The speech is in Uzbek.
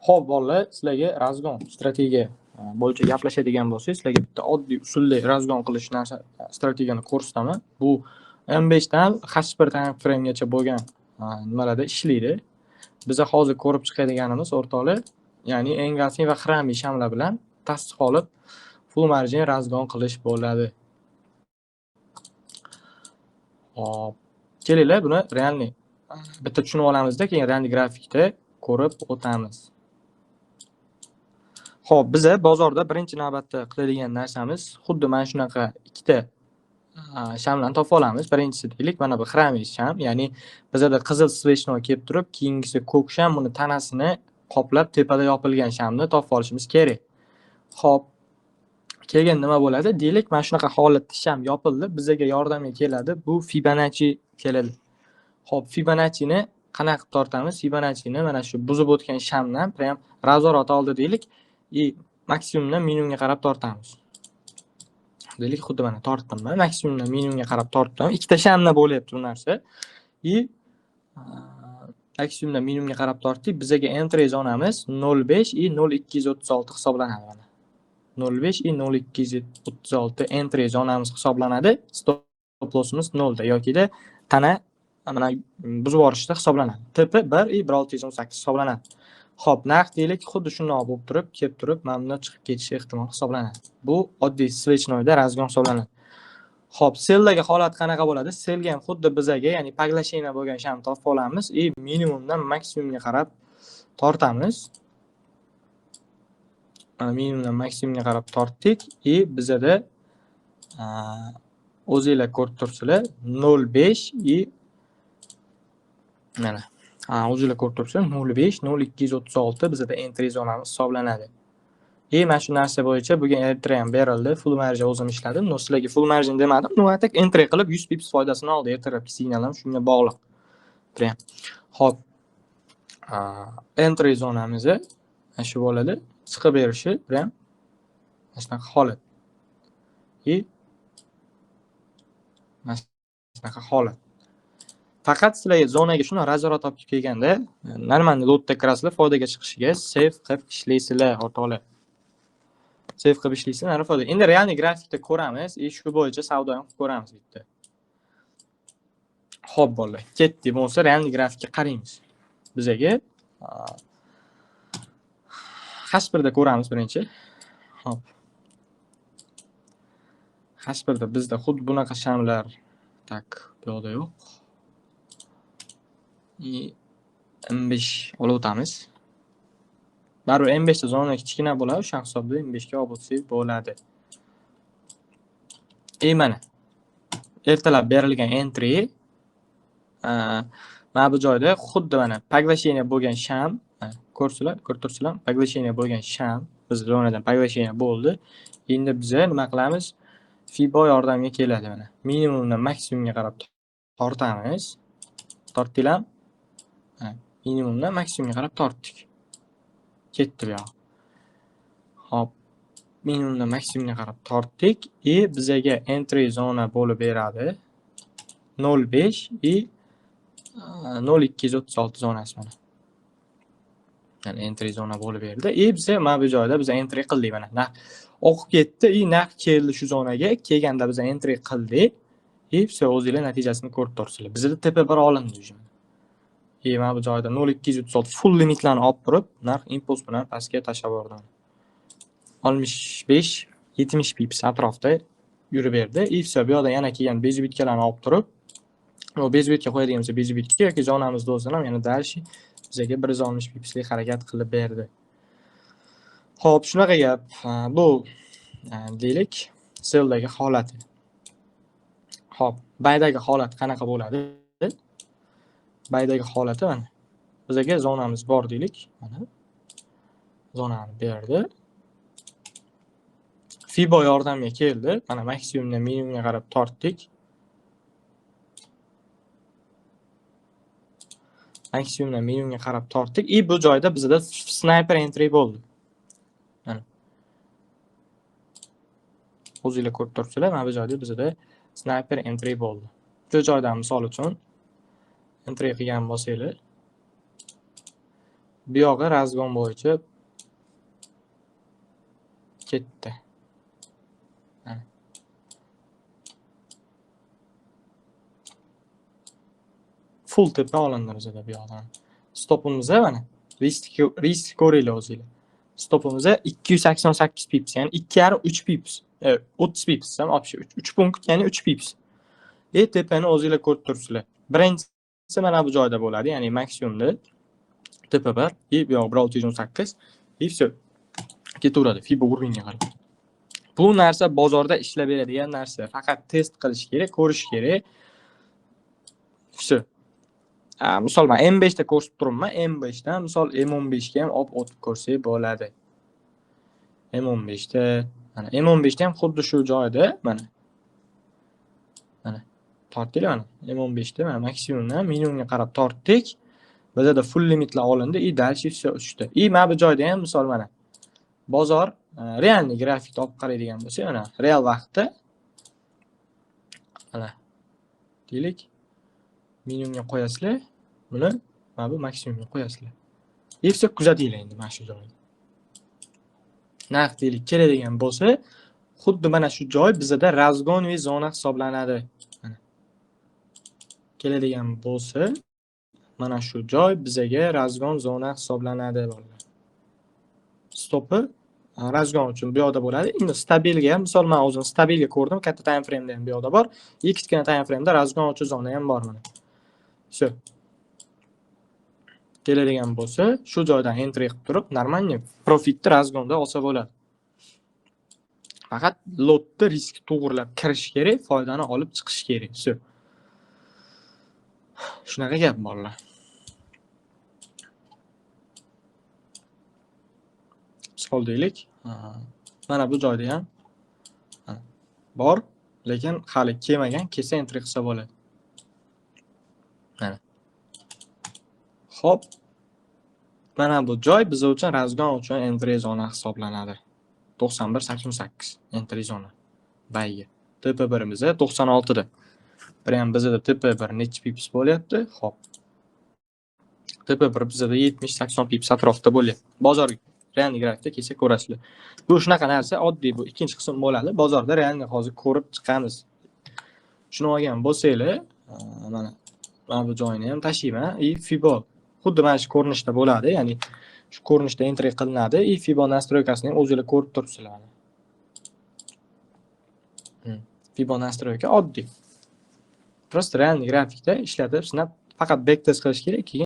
Xo'p, bolalar, sizlarga razgon strategiya bo'yicha gaplashadigan bo'lsak, sizlarga bitta oddiy usulli razgon qilish narsa strategiyani ko'rsataman. Bu M5 dan H1 time framegacha bo'lgan nimalarda ishlaydi. Biz hozir ko'rib chiqadiganimiz o'rtoqlar, ya'ni Engelsning va Xrami shamlar bilan tasdiq olib full margin razgon qilish bo'ladi. Hop, kelinglar buni realniy bitta tushunib olamizda, keyin realniy grafikda ko'rib o'tamiz. Xo'p, biz bozorda birinchi navbatda qiladigan narsamiz xuddi mana shunaqa ikkita shamlarni topa olamiz. Birinchisi deylik, mana bu Xrami sham, ya'ni bizda qizil svechnoy kelib turib, keyingisi ko'k sham buni tanasini qoplab tepada yopilgan shamni topib olishimiz kerak. Xo'p, kelgan nima bo'ladi? Deylik, mana shunaqa holatda sham yopildi, bizga yordamga keladi. Bu Fibonacci keladi. Xo'p, Fibonacci'ni qanaqa qilib tortamiz? Fibonacci'ni mana shu buzib o'tgan shamdan prям razvorot oldi deylik, maksimumdan minimumga qarab tortamiz. Deylik, xuddi mana tortdim men, maksimumdan minimumga qarab tortdim. Ikkita shamda bo'lyapti bu narsa. Maksimumdan minimumga qarab tortdik. Bizga entry zonamiz 0.5 и 0.236 hisoblanadi mana. 0.5 и 0.236 entry zonamiz hisoblanadi. Stop lossimiz 0 da yoki-da tana mana buzib yuborishda hisoblanadi. TP 1 и 1.618 hisoblanadi. Xo'p, narx deylik, xuddi shunday bo'lib turib, kelib turib, mana bundan chiqib ketishi ehtimol hisoblanadi. Bu oddiy svechnoyda razgon hisoblanadi. Xo'p, selldagi holat qanaqa bo'ladi? Selga ham xuddi bizaga, ya'ni paglasheniya bo'lgan shamni topib olamiz и minimumdan maksimumga qarab tortamiz. Mana minimumdan maksimumga qarab tortdik и bizada o'zingizlar ko'rib turibsizlar, 0.5 и mana o'zingizlar ko'rib turibsizlar, 0.5 0.236 bizda entry zonamiz hisoblanadi. Mana shu narsa bo'yicha bugun entry ham berildi, full margin o'zim ishladim. No, sizlarga full margin demadim, no atak entry qilib 100 pips foydasini oldi. Ertalabki signalim shunga bog'liq. Prям. Xo'p. Entry zonamiz shu bo'ladi. Chiqib berishi prям shunaqa holat. Mana shunaqa holat. Faqat sizlarga zonaga shuni razvorot olib kelganda, normalniy lotda kirasizlar, foydaga chiqishiga save qilib ishlaysizlar, o'rtoqlar. Save qilib ishlaysizlar, foyda. Endi realniy grafikda ko'ramiz, shu bo'yicha savdo ham qilib ko'ramiz bitta. Xo'p, bolalar, ketdik. Bo'lsa realniy grafikka qaraymiz. Bizaga H1da ko'ramiz birinchi. Xo'p. H1da bizda xuddi bunaqa shamlar tak bu yoqda yo'q. M5 olib o'tamiz. Baribir M5 da zona kichkina bo'ladi, o'sha hisobda M5 ga olib o'tsak bo'ladi. Mana ertalab berilgan entry mana bu joyda xuddi mana paglasheniya bo'lgan sham, ko'rsizlar, ko'rib turibsizlar, paglasheniya bo'lgan sham biz zonadan paglasheniya bo'ldi. Endi biz nima qilamiz? Fibo yordamga keladi mana. Minimumdan maksimumga qarab tortamiz. Tortdilar. Minimumdan maksimumga qarab tortdik. Ketdi bu yoq. Hop. Minimumdan maksimumga qarab tortdik и bizaga entry zona bo'lib beradi. 0.5 и 0.236 zonasi mana. Yani entry zona bo'lib berdi. Biz mana bu joyda biz entry qildik mana. Narx oqib ketdi и narx keldi shu zonaga. Kelganda biz entry qildik. Все, o'zingizlar natijasini ko'rib turibsizlar. Bizda TP1 olindi уже. Mana bu joyda 0.236 full limitlarni olib turib, narx impuls bilan pastga tashlab yubordi. 65-70 pips atrofda yurib berdi. Все, bu yoqda yana kelgan bezbitkalarni olib turib, o bezbitga qo'yadiganimiz bezbitga yoki zonamizda o'zini ham yana dalshi bizga 160 pipslik harakat qilib berdi. Xo'p, shunaqa gap. Bu deylik, selldagi holati. Xo'p, baydagi holat qanaqa bo'ladi? Baydagi holati mana. Bizga zonamiz bor deylik, mana. Zonani berdi. Fibo yordamga keldi. Mana maksimumdan minimumga qarab tortdik. Maksimumdan minimumga qarab tortdik. Bu joyda bizda sniper entry bo'ldi. Mana. O'zingizlar ko'rib turibsizlar, mana bu joyda bizda sniper entry bo'ldi. Shu joydan misol uchun entry qilgan bo'lsanglar, bu yog'i razgon bo'yicha ketdi. Mana. Full tepa olindi bizda bu yoqdan. Stopimiz mana. Risk ko'ringlar o'zinglar. Stopimiz 288 pips, ya'ni 2,5-3 pips. 30 pips ham option 3 punkt, ya'ni 3 pips. Tepani o'zinglar ko'rib turibsizlar. Birinchisi mana bu joyda bo'ladi, ya'ni maksimumda tepa 1 bu yoq 1618 и всё. Ketaveradi FIBO uровньga qarab. Bu narsa bozorda ishlab beradigan narsa. Faqat test qilish kerak, ko'rish kerak. Всё. Misol men M5 da ko'rsatib turibman. M5 dan misol M15 ga ham o'tib ko'rsak bo'ladi. M15 da mana M15 da ham xuddi shu joyda mana. Mana tortdik mana. M15 da mana maksimumdan minimumga qarab tortdik. Bizda full limitlar olindi и дальше всё uchdi. Mana bu joyda ham misol mana bozor realniy grafikni olib qaraydigan bo'lsak, mana real vaqtda mana deylik minimumga qo'yasizlar, buni mana bu maksimumga qo'yasizlar. Всё kuzatinglar endi mana shu joyda. Narx deylik keladigan bo'lsa, xuddi mana shu joy bizda razgonviy zona hisoblanadi. Mana keladigan bo'lsa, mana shu joy bizaga razgon zona hisoblanadi bolalar. Stopi razgon uchun bu yoqda bo'ladi. Endi stabilga ham misol men o'zim stabilga ko'rdim, katta time frame da ham bu yoqda bor. Kichkina time frame da razgon uchun zona ham bor mana. Всё. Keladigan bo'lsa, shu joydan entry qilib turib, normalniy profitni razgonda olsa bo'ladi. Faqat lotda risk to'g'rilab kirish kerak, foydani olib chiqish kerak. Всё. Shunaqa gap bolalar. Misol deylik, mana bu joyda ham bor, lekin hali kelmagan, kelsa entry qilsa bo'ladi. Mana. Xo'p. Mana bu joy biz uchun razgon uchun entry zona hisoblanadi. 91.88 entry zona. Bayga. TP1imiz 96 da. Prям bizda TP1 necha pips bo'lyapti? Xo'p. TP1 bizda 70-80 pips atrofida bo'lyapti. Bozor realniy grafikda kelsa ko'rasizlar. Bu shunaqa narsa, oddiy bu ikkinchi qism bo'ladi. Bozorda realniy hozir ko'rib chiqamiz. Shuni olgan bo'lsanglar, mana bu joyni ham tashlayman. FIBO xuddi mana shu ko'rinishda bo'ladi, ya'ni shu ko'rinishda entry qilinadi. FIBO nastroykasini ham o'zingizlar ko'rib turibsizlar. FIBO nastroyka oddiy. Просто realniy grafikda ishlatib, sinab, faqat backtest qilish kerak.